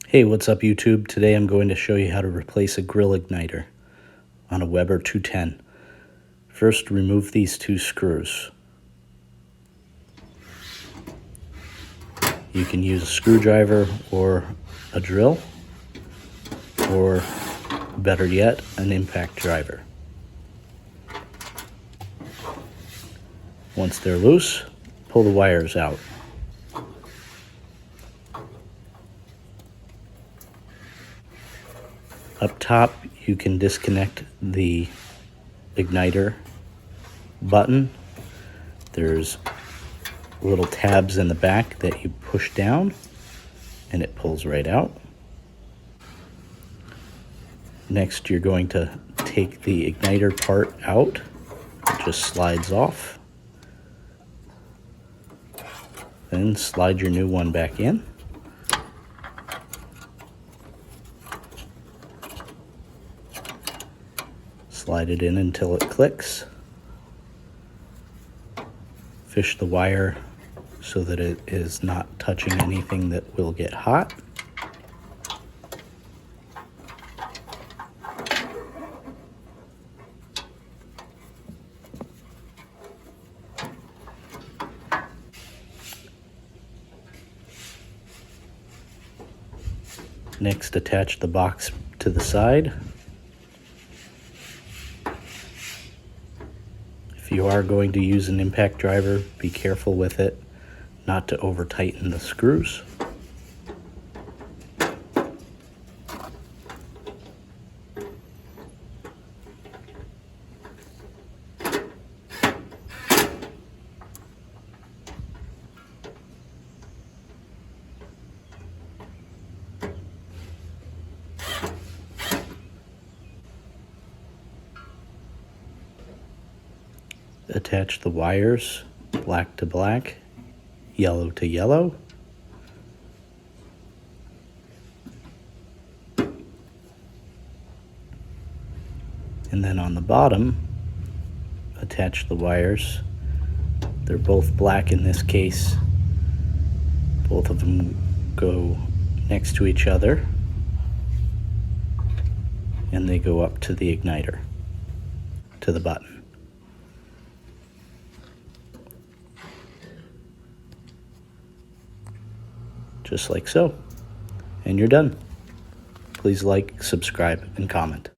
Hey, what's up YouTube? Today I'm going to show you how to replace a grill igniter on a Weber 210. First, remove these two screws. You can use a screwdriver or a drill, or better yet, an impact driver. Once they're loose, pull the wires out. Up top, you can disconnect the igniter button. There's little tabs in the back that you push down and it pulls right out. Next, you're going to take the igniter part out. It just slides off. Then slide your new one back in. Slide it in until it clicks. Fish the wire so that it is not touching anything that will get hot. Next, attach the box to the side. If you are going to use an impact driver, be careful with it not to over tighten the screws. Attach the wires, black to black, yellow to yellow. And then on the bottom, attach the wires. They're both black in this case. Both of them go next to each other, and they go up to the igniter, to the button. Just like so. And you're done. Please like, subscribe, and comment.